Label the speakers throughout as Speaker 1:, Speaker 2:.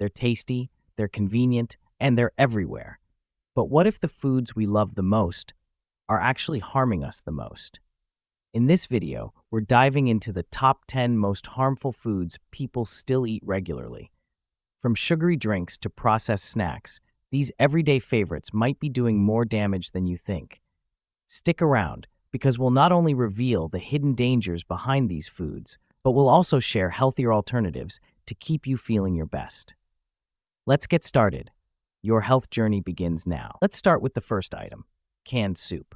Speaker 1: They're tasty, they're convenient, and they're everywhere. But what if the foods we love the most are actually harming us the most? In this video, we're diving into the top 10 most harmful foods people still eat regularly. From sugary drinks to processed snacks, these everyday favorites might be doing more damage than you think. Stick around, because we'll not only reveal the hidden dangers behind these foods, but we'll also share healthier alternatives to keep you feeling your best. Let's get started. Your health journey begins now. Let's start with the first item, canned soup.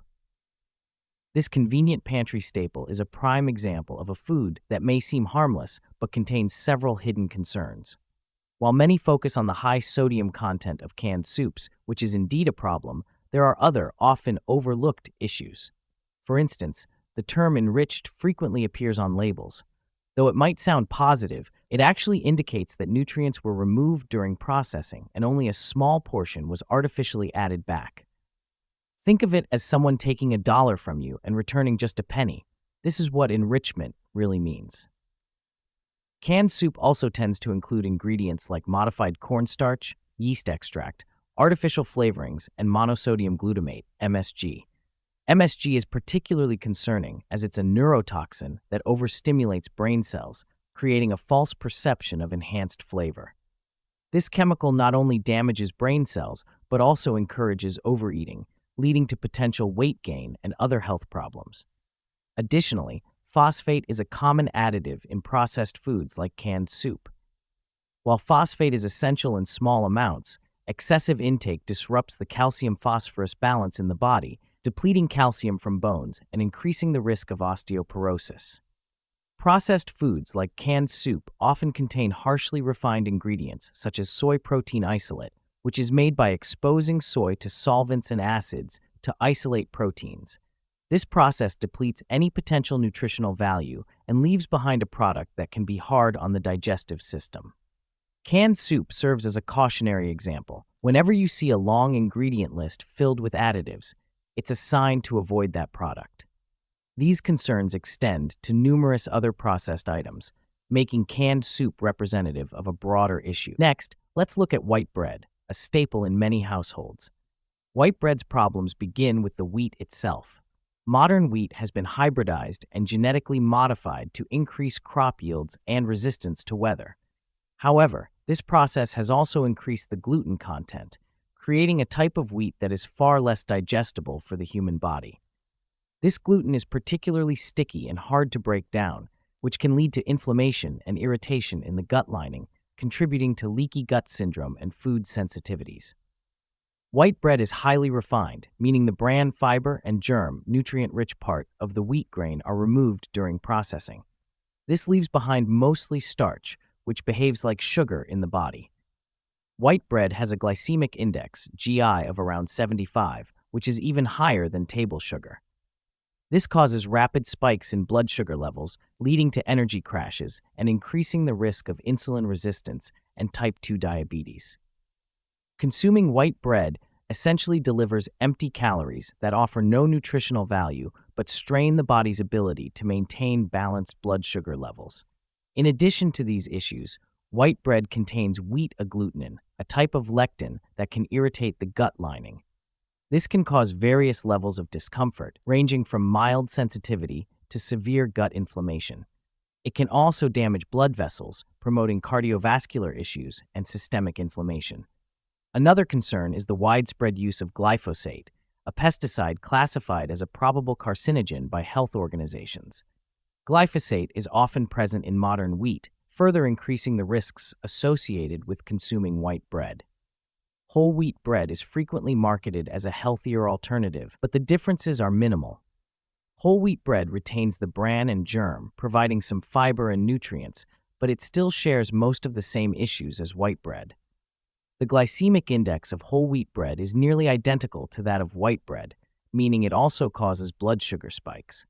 Speaker 1: This convenient pantry staple is a prime example of a food that may seem harmless but contains several hidden concerns. While many focus on the high sodium content of canned soups, which is indeed a problem, there are other, often overlooked issues. For instance, the term enriched frequently appears on labels. Though it might sound positive, it actually indicates that nutrients were removed during processing and only a small portion was artificially added back. Think of it as someone taking $1 from you and returning just a penny. This is what enrichment really means. Canned soup also tends to include ingredients like modified cornstarch, yeast extract, artificial flavorings, and monosodium glutamate, MSG. MSG is particularly concerning as it's a neurotoxin that overstimulates brain cells, creating a false perception of enhanced flavor. This chemical not only damages brain cells, but also encourages overeating, leading to potential weight gain and other health problems. Additionally, phosphate is a common additive in processed foods like canned soup. While phosphate is essential in small amounts, excessive intake disrupts the calcium-phosphorus balance in the body, depleting calcium from bones and increasing the risk of osteoporosis. Processed foods like canned soup often contain harshly refined ingredients such as soy protein isolate, which is made by exposing soy to solvents and acids to isolate proteins. This process depletes any potential nutritional value and leaves behind a product that can be hard on the digestive system. Canned soup serves as a cautionary example. Whenever you see a long ingredient list filled with additives, it's a sign to avoid that product. These concerns extend to numerous other processed items, making canned soup representative of a broader issue. Next, let's look at white bread, a staple in many households. White bread's problems begin with the wheat itself. Modern wheat has been hybridized and genetically modified to increase crop yields and resistance to weather. However, this process has also increased the gluten content, creating a type of wheat that is far less digestible for the human body. This gluten is particularly sticky and hard to break down, which can lead to inflammation and irritation in the gut lining, contributing to leaky gut syndrome and food sensitivities. White bread is highly refined, meaning the bran fiber and germ, nutrient-rich part of the wheat grain are removed during processing. This leaves behind mostly starch, which behaves like sugar in the body. White bread has a glycemic index, GI, of around 75, which is even higher than table sugar. This causes rapid spikes in blood sugar levels, leading to energy crashes and increasing the risk of insulin resistance and type 2 diabetes. Consuming white bread essentially delivers empty calories that offer no nutritional value but strain the body's ability to maintain balanced blood sugar levels. In addition to these issues, white bread contains wheat agglutinin, a type of lectin that can irritate the gut lining. This can cause various levels of discomfort, ranging from mild sensitivity to severe gut inflammation. It can also damage blood vessels, promoting cardiovascular issues and systemic inflammation. Another concern is the widespread use of glyphosate, a pesticide classified as a probable carcinogen by health organizations. Glyphosate is often present in modern wheat, further increasing the risks associated with consuming white bread. Whole wheat bread is frequently marketed as a healthier alternative, but the differences are minimal. Whole wheat bread retains the bran and germ, providing some fiber and nutrients, but it still shares most of the same issues as white bread. The glycemic index of whole wheat bread is nearly identical to that of white bread, meaning it also causes blood sugar spikes.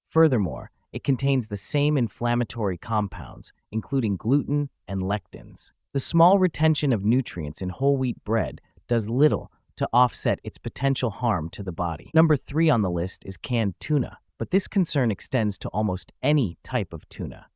Speaker 1: Furthermore, it contains the same inflammatory compounds, including gluten and lectins. The small retention of nutrients in whole wheat bread does little to offset its potential harm to the body. Number 3 on the list is canned tuna, but this concern extends to almost any type of tuna.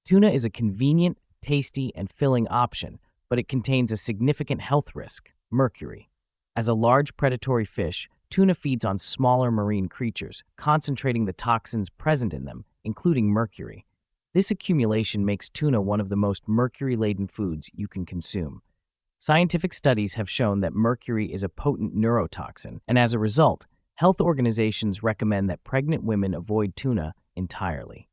Speaker 1: Tuna is a convenient, tasty, and filling option, but it contains a significant health risk: mercury. As a large predatory fish, tuna feeds on smaller marine creatures, concentrating the toxins present in them, including mercury. This accumulation makes tuna one of the most mercury-laden foods you can consume. Scientific studies have shown that mercury is a potent neurotoxin, and as a result, health organizations recommend that pregnant women avoid tuna entirely.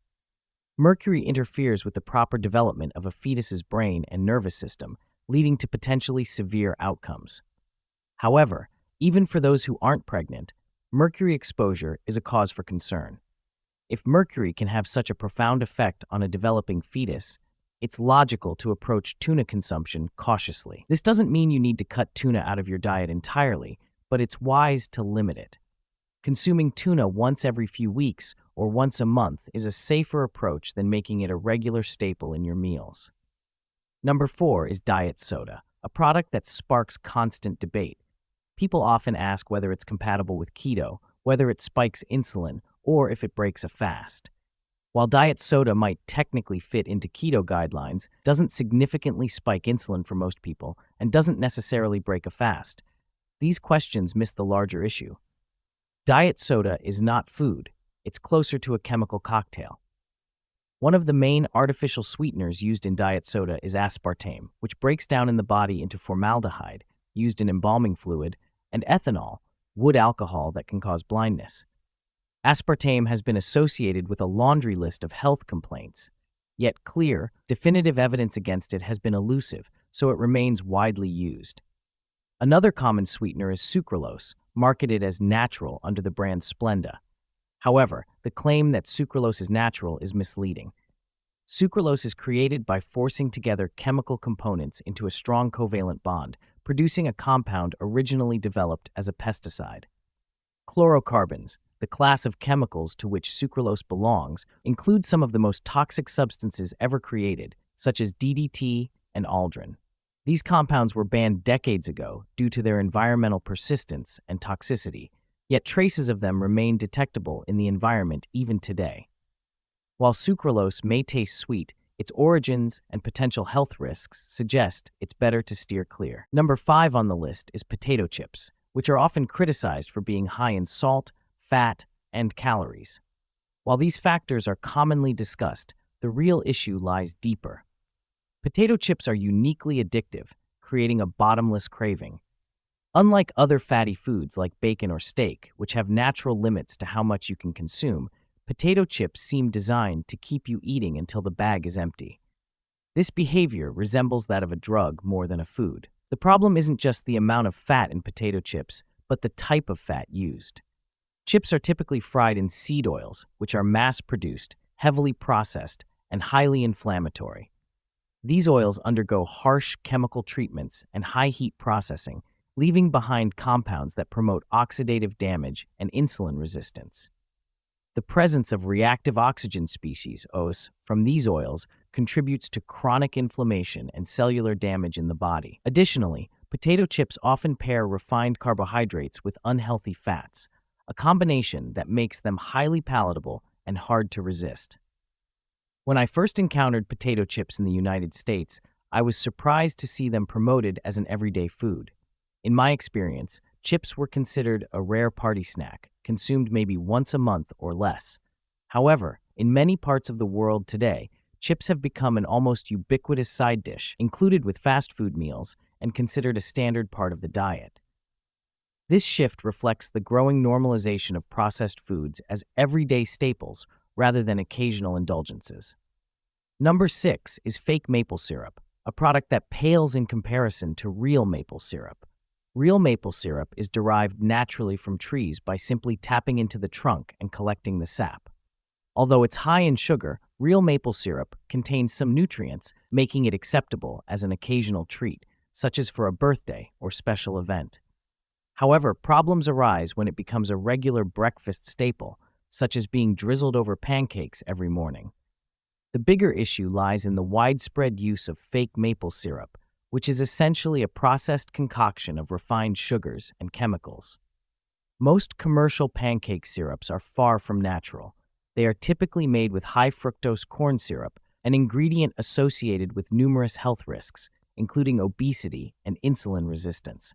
Speaker 1: Mercury interferes with the proper development of a fetus's brain and nervous system, leading to potentially severe outcomes. However, even for those who aren't pregnant, mercury exposure is a cause for concern. If mercury can have such a profound effect on a developing fetus, it's logical to approach tuna consumption cautiously. This doesn't mean you need to cut tuna out of your diet entirely, but it's wise to limit it. Consuming tuna once every few weeks or once a month is a safer approach than making it a regular staple in your meals. Number 4 is diet soda, a product that sparks constant debate. People often ask whether it's compatible with keto, whether it spikes insulin, or if it breaks a fast. While diet soda might technically fit into keto guidelines, doesn't significantly spike insulin for most people, and doesn't necessarily break a fast. These questions miss the larger issue. Diet soda is not food. It's closer to a chemical cocktail. One of the main artificial sweeteners used in diet soda is aspartame, which breaks down in the body into formaldehyde, used in embalming fluid, and ethanol, wood alcohol that can cause blindness. Aspartame has been associated with a laundry list of health complaints, yet clear, definitive evidence against it has been elusive, so it remains widely used. Another common sweetener is sucralose, marketed as natural under the brand Splenda. However, the claim that sucralose is natural is misleading. Sucralose is created by forcing together chemical components into a strong covalent bond, producing a compound originally developed as a pesticide. Chlorocarbons, the class of chemicals to which sucralose belongs, include some of the most toxic substances ever created, such as DDT and aldrin. These compounds were banned decades ago due to their environmental persistence and toxicity, yet traces of them remain detectable in the environment even today. While sucralose may taste sweet, its origins and potential health risks suggest it's better to steer clear. Number 5 on the list is potato chips, which are often criticized for being high in salt, fat, and calories. While these factors are commonly discussed, the real issue lies deeper. Potato chips are uniquely addictive, creating a bottomless craving. Unlike other fatty foods like bacon or steak, which have natural limits to how much you can consume, potato chips seem designed to keep you eating until the bag is empty. This behavior resembles that of a drug more than a food. The problem isn't just the amount of fat in potato chips, but the type of fat used. Chips are typically fried in seed oils, which are mass-produced, heavily processed, and highly inflammatory. These oils undergo harsh chemical treatments and high-heat processing, leaving behind compounds that promote oxidative damage and insulin resistance. The presence of reactive oxygen species, OS, from these oils contributes to chronic inflammation and cellular damage in the body. Additionally, potato chips often pair refined carbohydrates with unhealthy fats, a combination that makes them highly palatable and hard to resist. When I first encountered potato chips in the United States, I was surprised to see them promoted as an everyday food. In my experience, chips were considered a rare party snack, consumed maybe once a month or less. However, in many parts of the world today, chips have become an almost ubiquitous side dish, included with fast food meals, and considered a standard part of the diet. This shift reflects the growing normalization of processed foods as everyday staples rather than occasional indulgences. Number 6 is fake maple syrup, a product that pales in comparison to real maple syrup. Real maple syrup is derived naturally from trees by simply tapping into the trunk and collecting the sap. Although it's high in sugar, real maple syrup contains some nutrients, making it acceptable as an occasional treat, such as for a birthday or special event. However, problems arise when it becomes a regular breakfast staple, such as being drizzled over pancakes every morning. The bigger issue lies in the widespread use of fake maple syrup, which is essentially a processed concoction of refined sugars and chemicals. Most commercial pancake syrups are far from natural. They are typically made with high fructose corn syrup, an ingredient associated with numerous health risks, including obesity and insulin resistance.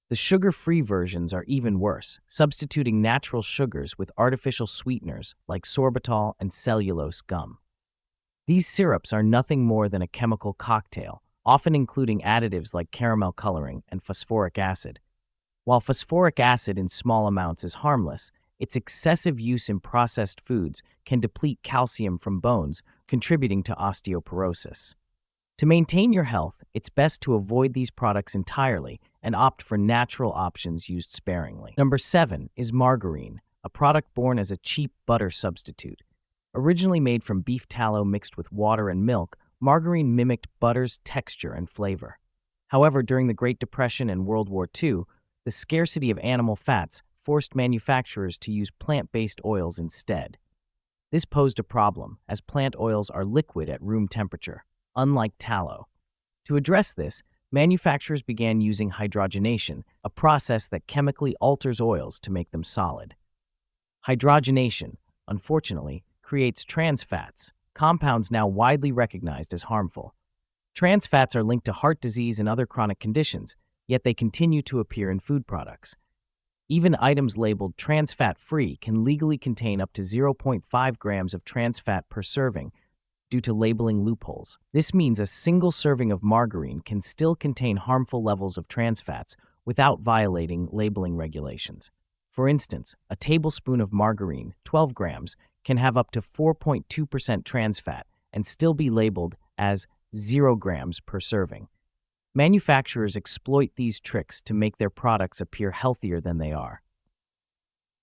Speaker 1: The sugar-free versions are even worse, substituting natural sugars with artificial sweeteners like sorbitol and cellulose gum. These syrups are nothing more than a chemical cocktail, often including additives like caramel coloring and phosphoric acid. While phosphoric acid in small amounts is harmless, its excessive use in processed foods can deplete calcium from bones, contributing to osteoporosis. To maintain your health, it's best to avoid these products entirely and opt for natural options used sparingly. Number 7 is margarine, a product born as a cheap butter substitute. Originally made from beef tallow mixed with water and milk, margarine mimicked butter's texture and flavor. However, during the Great Depression and World War II, the scarcity of animal fats forced manufacturers to use plant-based oils instead. This posed a problem, as plant oils are liquid at room temperature, unlike tallow. To address this, manufacturers began using hydrogenation, a process that chemically alters oils to make them solid. Hydrogenation, unfortunately, creates trans fats, compounds now widely recognized as harmful. Trans fats are linked to heart disease and other chronic conditions, yet they continue to appear in food products. Even items labeled trans fat free can legally contain up to 0.5 grams of trans fat per serving due to labeling loopholes. This means a single serving of margarine can still contain harmful levels of trans fats without violating labeling regulations. For instance, a tablespoon of margarine, 12 grams, can have up to 4.2% trans fat and still be labeled as 0 grams per serving. Manufacturers exploit these tricks to make their products appear healthier than they are.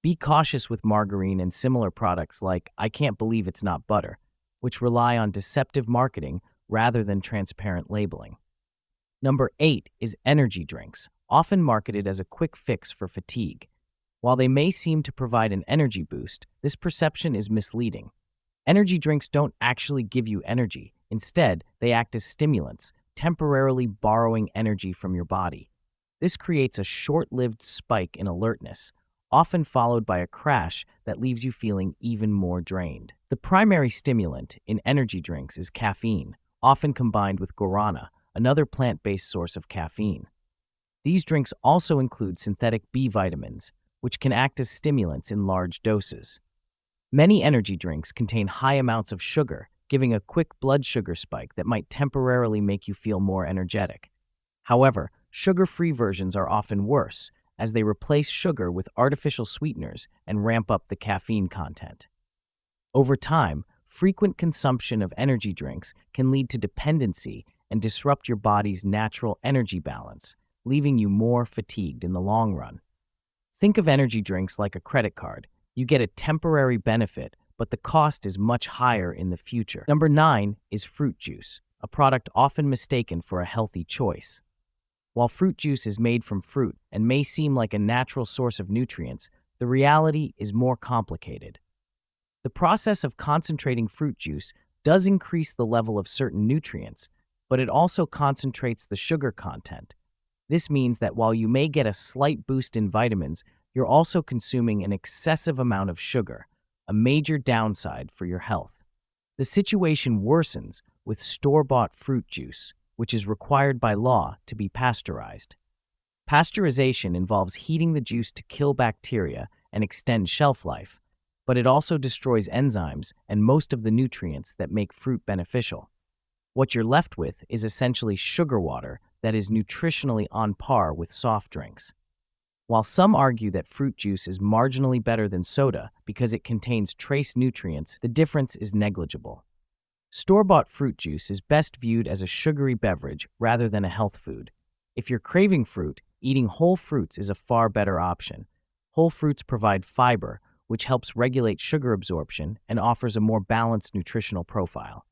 Speaker 1: Be cautious with margarine and similar products like "I can't believe it's not butter," which rely on deceptive marketing rather than transparent labeling. Number 8 is energy drinks, often marketed as a quick fix for fatigue. While they may seem to provide an energy boost, this perception is misleading. Energy drinks don't actually give you energy. Instead, they act as stimulants, temporarily borrowing energy from your body. This creates a short-lived spike in alertness, often followed by a crash that leaves you feeling even more drained. The primary stimulant in energy drinks is caffeine, often combined with guarana, another plant-based source of caffeine. These drinks also include synthetic B vitamins, which can act as stimulants in large doses. Many energy drinks contain high amounts of sugar, giving a quick blood sugar spike that might temporarily make you feel more energetic. However, sugar-free versions are often worse, as they replace sugar with artificial sweeteners and ramp up the caffeine content. Over time, frequent consumption of energy drinks can lead to dependency and disrupt your body's natural energy balance, leaving you more fatigued in the long run. Think of energy drinks like a credit card. You get a temporary benefit, but the cost is much higher in the future. Number 9 is fruit juice, a product often mistaken for a healthy choice. While fruit juice is made from fruit and may seem like a natural source of nutrients, the reality is more complicated. The process of concentrating fruit juice does increase the level of certain nutrients, but it also concentrates the sugar content. This means that while you may get a slight boost in vitamins, you're also consuming an excessive amount of sugar, a major downside for your health. The situation worsens with store-bought fruit juice, which is required by law to be pasteurized. Pasteurization involves heating the juice to kill bacteria and extend shelf life, but it also destroys enzymes and most of the nutrients that make fruit beneficial. What you're left with is essentially sugar water that is nutritionally on par with soft drinks. While some argue that fruit juice is marginally better than soda because it contains trace nutrients, the difference is negligible. Store-bought fruit juice is best viewed as a sugary beverage rather than a health food. If you're craving fruit, eating whole fruits is a far better option. Whole fruits provide fiber, which helps regulate sugar absorption and offers a more balanced nutritional profile.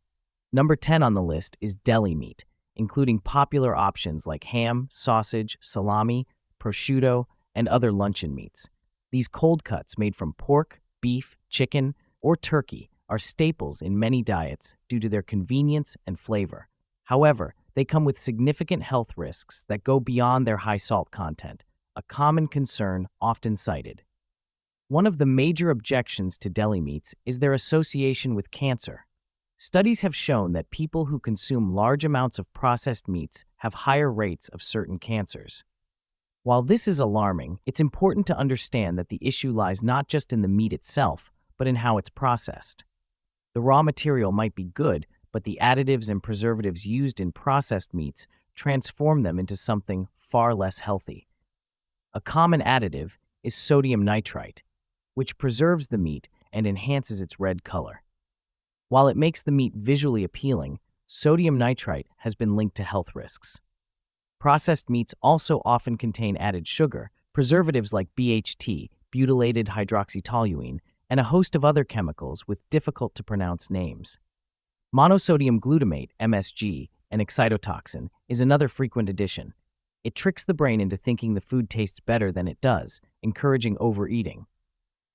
Speaker 1: Number 10 on the list is deli meat, including popular options like ham, sausage, salami, prosciutto, and other luncheon meats. These cold cuts made from pork, beef, chicken, or turkey are staples in many diets due to their convenience and flavor. However, they come with significant health risks that go beyond their high salt content, a common concern often cited. One of the major objections to deli meats is their association with cancer. Studies have shown that people who consume large amounts of processed meats have higher rates of certain cancers. While this is alarming, it's important to understand that the issue lies not just in the meat itself, but in how it's processed. The raw material might be good, but the additives and preservatives used in processed meats transform them into something far less healthy. A common additive is sodium nitrite, which preserves the meat and enhances its red color. While it makes the meat visually appealing, sodium nitrite has been linked to health risks. Processed meats also often contain added sugar, preservatives like BHT, butylated hydroxytoluene, and a host of other chemicals with difficult-to-pronounce names. Monosodium glutamate, MSG, and excitotoxin is another frequent addition. It tricks the brain into thinking the food tastes better than it does, encouraging overeating.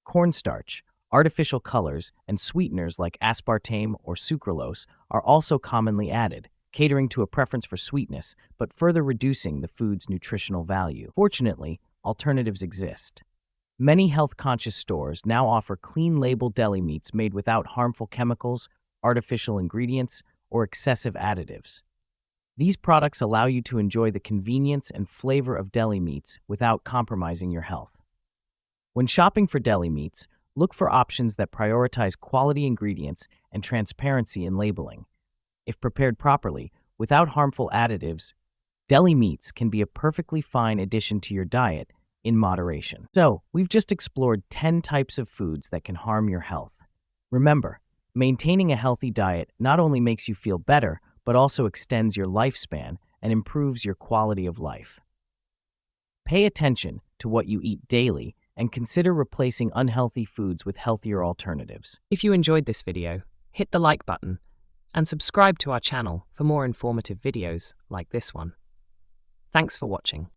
Speaker 1: Cornstarch, artificial colors, and sweeteners like aspartame or sucralose are also commonly added, catering to a preference for sweetness, but further reducing the food's nutritional value. Fortunately, alternatives exist. Many health-conscious stores now offer clean-label deli meats made without harmful chemicals, artificial ingredients, or excessive additives. These products allow you to enjoy the convenience and flavor of deli meats without compromising your health. When shopping for deli meats, look for options that prioritize quality ingredients and transparency in labeling. If prepared properly, without harmful additives, deli meats can be a perfectly fine addition to your diet in moderation. So, we've just explored 10 types of foods that can harm your health. Remember, maintaining a healthy diet not only makes you feel better, but also extends your lifespan and improves your quality of life. Pay attention to what you eat daily and consider replacing unhealthy foods with healthier alternatives.
Speaker 2: If you enjoyed this video, hit the like button and subscribe to our channel for more informative videos like this one. Thanks for watching.